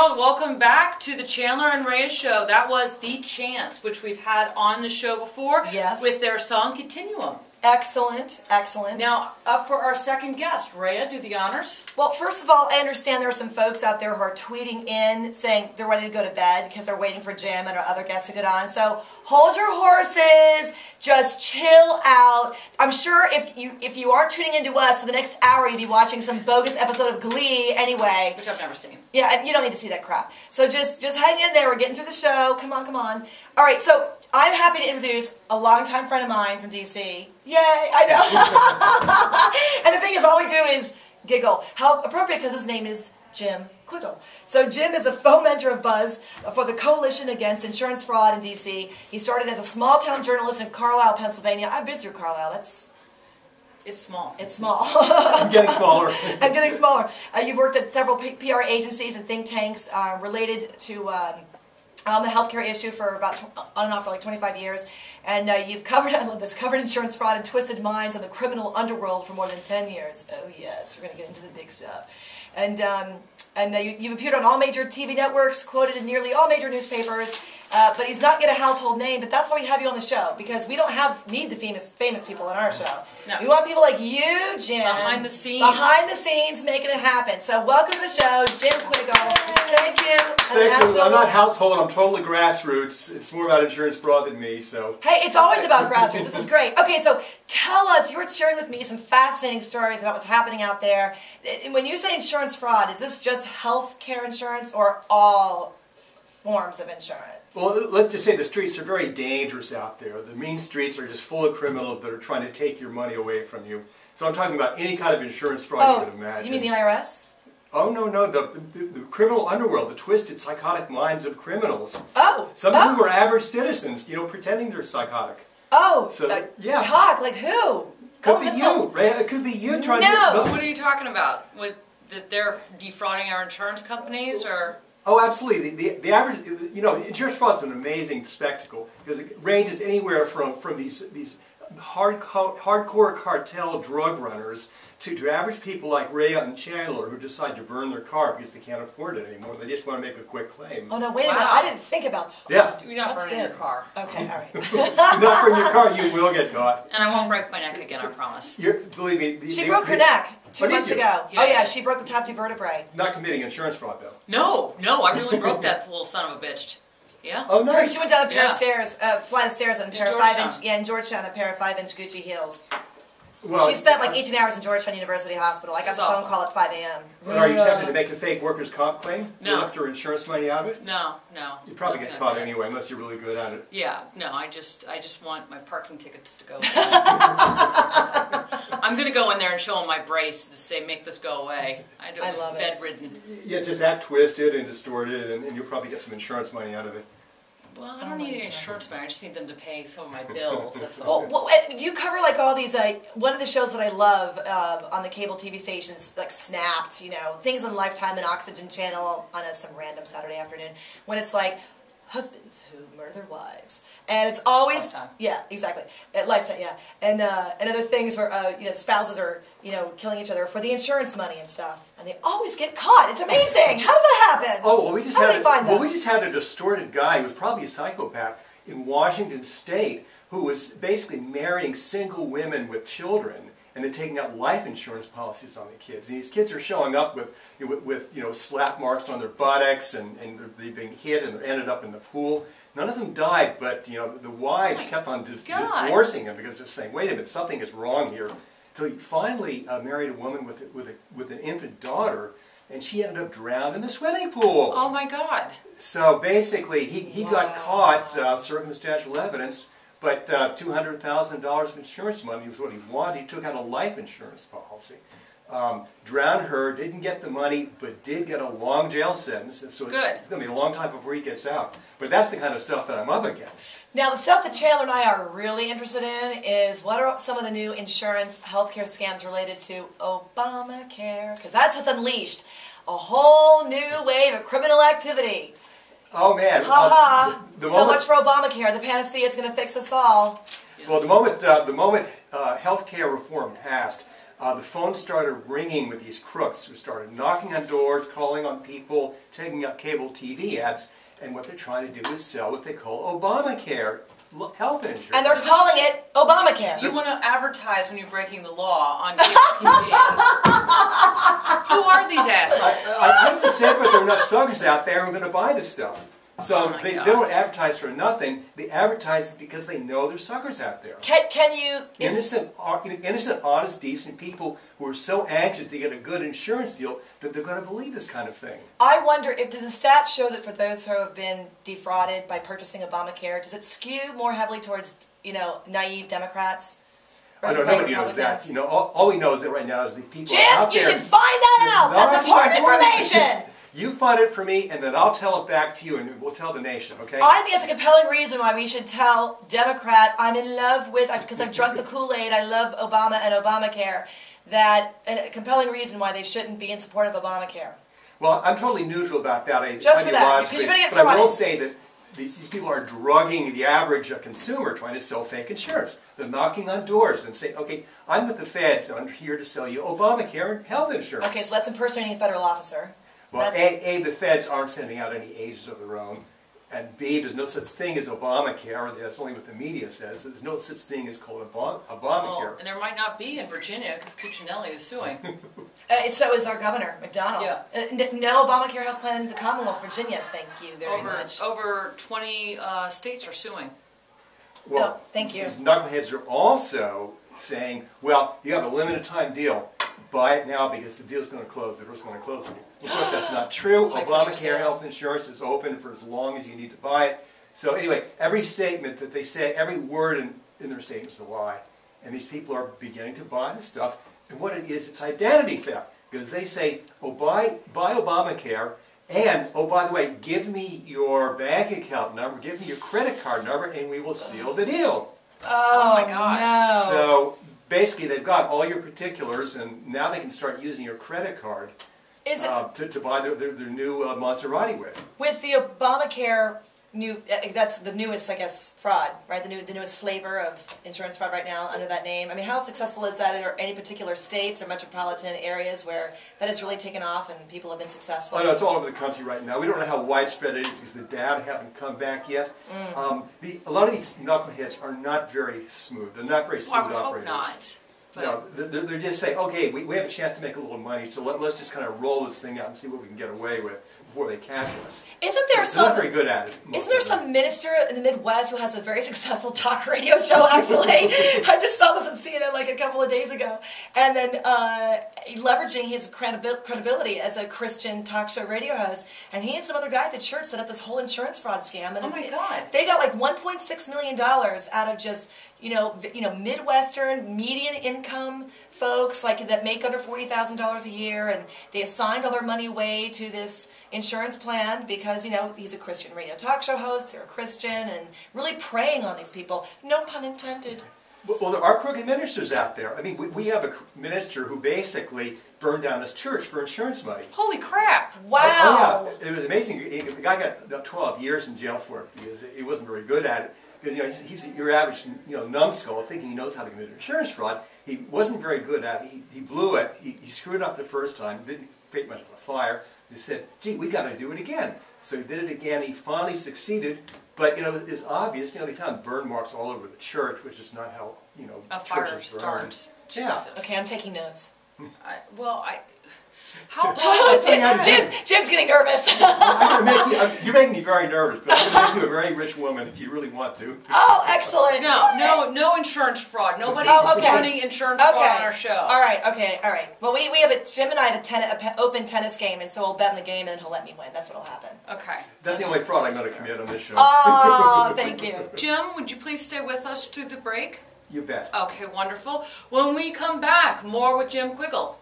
Welcome back to the Chandler and Rhea show. That was The Chance, which we've had on the show before. Yes. With their song Continuum. Excellent, excellent. Now, up for our second guest. Rhea, do the honors. Well, first of all, I understand there are some folks out there who are tweeting in saying they're ready to go to bed because they're waiting for Jim and our other guests to get on. So hold your horses, just chill out. I'm sure if you aren't tuning into us for the next hour, you'll be watching some bogus episode of Glee anyway. Which I've never seen. Yeah, and you don't need to see that crap. So just hang in there. We're getting through the show. Come on, come on. All right, so I'm happy to introduce a longtime friend of mine from D.C. Yay, I know. And the thing is, all we do is giggle. How appropriate, because his name is Jim Quiddle. So Jim is the fomenter of buzz for the Coalition Against Insurance Fraud in D.C. He started as a small-town journalist in Carlisle, Pennsylvania. I've been through Carlisle. It's small. It's small. I'm getting smaller. I'm getting smaller. You've worked at several PR agencies and think tanks related to the healthcare issue for about on and off for like 25 years, and you've covered covered insurance fraud and twisted minds in the criminal underworld for more than 10 years. Oh yes, we're going to get into the big stuff. And you've appeared on all major TV networks, quoted in nearly all major newspapers. But he's not yet a household name, but that's why we have you on the show, because we don't need the famous people on our show. No. We want people like you, Jim. Behind the scenes. Behind the scenes, making it happen. So welcome to the show, Jim Quiddle. Thank you. Thank you. I'm not household, I'm totally grassroots. It's more about insurance fraud than me, so. Hey, it's always about grassroots. This is great. Okay, so tell us, you were sharing with me some fascinating stories about what's happening out there. When you say insurance fraud, is this just health care insurance or all forms of insurance? Well, let's just say the streets are very dangerous out there. The mean streets are just full of criminals that are trying to take your money away from you. So I'm talking about any kind of insurance fraud you could imagine. You mean the IRS? Oh, no, the criminal underworld, the twisted, psychotic minds of criminals. Oh. Some of them are average citizens, pretending they're psychotic. Oh, so, yeah. Talk, like who? Could be you, Rhea. It could be you trying to... No, what are you talking about? That they're defrauding our insurance companies, or... Oh, absolutely. The average, insurance fraud is an amazing spectacle because it ranges anywhere from these hardcore cartel drug runners to average people like Rhea and Chandler who decide to burn their car because they can't afford it anymore. They just want to make a quick claim. Oh, no, wait a minute. I didn't think about that. Yeah. You're not burning your car. Okay, all right. Do not burn your car, you will get caught. And I won't break my neck again, I promise. Believe me. She broke her neck 2 months ago. Yeah. Oh, yeah, she broke the top 2 vertebrae. Not committing insurance fraud, though. No, I really broke that little son of a bitch. Yeah? Oh, nice. She went down a pair of stairs, flight of stairs on a pair of 5-inch, in Georgetown, a pair of 5-inch Gucci heels. Well, she spent like 18 hours in Georgetown University Hospital. I got the phone call at 5 a.m. But are you tempted to make a fake workers' comp claim? No. You left your insurance money out of it? No. You'd probably get caught anyway, unless you're really good at it. Yeah, no, I just want my parking tickets to go. I'm going to go in there and show them my brace to say, make this go away. I was bedridden. Yeah, just act twisted and distorted, and you'll probably get some insurance money out of it. Well, I don't need any insurance money. I just need them to pay some of my bills. That's all. Well, do you cover like all these? One of the shows that I love on the cable TV stations, like Snapped, things on Lifetime and Oxygen Channel on some random Saturday afternoon, when it's like husbands who murder their wives, and it's always Lifetime. Yeah, exactly, at Lifetime, yeah, and other things where spouses are killing each other for the insurance money and stuff, and they always get caught. It's amazing. How does that happen? Oh, well, we just had a distorted guy who was probably a psychopath in Washington State who was basically marrying single women with children and then taking out life insurance policies on the kids. And these kids are showing up with slap marks on their buttocks and they're being hit and they're ended up in the pool. None of them died, but the wives kept on divorcing him because they're saying, wait a minute, something is wrong here. Until he finally married a woman with an infant daughter, and she ended up drowned in the swimming pool. Oh my God. So basically he got caught, circumstantial evidence, but $200,000 of insurance money was what he wanted. He took out a life insurance policy. Drowned her, didn't get the money, but did get a long jail sentence. And so it's going to be a long time before he gets out. But that's the kind of stuff that I'm up against. Now, the stuff that Chandler and I are really interested in is what are some of the new insurance healthcare scams related to Obamacare? Because that's what's unleashed a whole new wave of criminal activity. Oh man! So much for Obamacare. The panacea is going to fix us all. Well, the moment health care reform passed, the phone started ringing with these crooks who started knocking on doors, calling on people, taking up cable TV ads, and what they're trying to do is sell what they call Obamacare health insurance. And they're calling it Obamacare. You want to advertise when you're breaking the law on cable TV. Who are these assholes? I have to say, but there are enough suckers out there who are going to buy this stuff. So they don't advertise for nothing. They advertise because they know there's suckers out there. Can you... Innocent, honest, decent people who are so anxious to get a good insurance deal that they're going to believe this kind of thing. I wonder, if does the stats show that for those who have been defrauded by purchasing Obamacare, does it skew more heavily towards, naive Democrats? I know, nobody knows that. All we know is that right now is these people out there. Jim, you should find that out! That's important information! You find it for me, and then I'll tell it back to you, and we'll tell the nation, okay? I think it's a compelling reason why we should tell Democrat, I'm in love with, because I've drunk the Kool-Aid, I love Obama and Obamacare, that a compelling reason why they shouldn't be in support of Obamacare. Well, I'm totally neutral about that. Just for that, because you're going to get fraud. But I will frauded. say that these people are drugging the average consumer trying to sell fake insurance. They're knocking on doors and saying, okay, I'm with the feds, and I'm here to sell you Obamacare and health insurance. Okay, so that's impersonating a federal officer. Well, A, the feds aren't sending out any agents of their own, and B, there's no such thing as Obamacare. That's only what the media says. There's no such thing as called Obamacare. Well, and there might not be in Virginia because Cuccinelli is suing. So is our governor, McDonald. Yeah. No Obamacare health plan in the Commonwealth, Virginia, thank you very much. Over 20 states are suing. Well, no, thank you. These knuckleheads are also saying, well, you have a limited time deal. Buy it now because the deal's going to close. The door's going to close on you. Of course, that's not true. Obamacare health insurance is open for as long as you need to buy it. So anyway, every statement that they say, every word in their statement is a lie. And these people are beginning to buy this stuff. And what it is, it's identity theft. Because they say, oh, buy Obamacare, and, oh, by the way, give me your bank account number, give me your credit card number, and we will seal the deal. Oh my gosh. No. So basically, they've got all your particulars, and now they can start using your credit card to buy their new Maserati with. With the Obamacare that's the newest, I guess, fraud, right? The newest flavor of insurance fraud right now under that name. I mean, how successful is that in any particular states or metropolitan areas where that has really taken off and people have been successful? Oh, no, it's all over the country right now. We don't know how widespread it is because the data haven't come back yet. A lot of these knuckleheads are not very smooth. They're not very smooth operators. I hope not. But no, they're just saying, okay, we have a chance to make a little money, so let's just kind of roll this thing out and see what we can get away with before they catch us. Isn't there they're not very good at it. Isn't there some minister in the Midwest who has a very successful talk radio show, actually? I just saw this on CNN like a couple of days ago. And then leveraging his credibility as a Christian talk show radio host, and he and some other guy at the church set up this whole insurance fraud scam. And oh my God. They got like $1.6 million out of just Midwestern median income folks that make under $40,000 a year, and they assigned all their money away to this insurance plan because he's a Christian radio talk show host. They're a Christian and really preying on these people. No pun intended. Well, there are crooked ministers out there. I mean, we have a minister who basically burned down his church for insurance money. Holy crap! Wow! Oh, yeah, it was amazing. The guy got about 12 years in jail for it because he wasn't very good at it. Because he's your average numbskull, thinking he knows how to commit insurance fraud. He wasn't very good at it. He blew it. He screwed up the first time. Didn't create much of a fire. He said, "Gee, we got to do it again." So he did it again. He finally succeeded. But it's obvious. They found burn marks all over the church, which is not how a fire churches burn. starts. Yeah. Jesus. Okay, I'm taking notes. How Jim's getting nervous. You're making me very nervous, but I'm going to make you a very rich woman if you really want to. Oh, excellent. No insurance fraud. Nobody's running insurance fraud on our show. All right, Well, we have Jim and I have an open tennis game, and so we'll bet in the game, and then he'll let me win. That's what'll happen. Okay. That's the only fraud I'm going to commit on this show. Oh, thank you. Jim, would you please stay with us through the break? You bet. Okay, wonderful. When we come back, more with Jim Quiggle.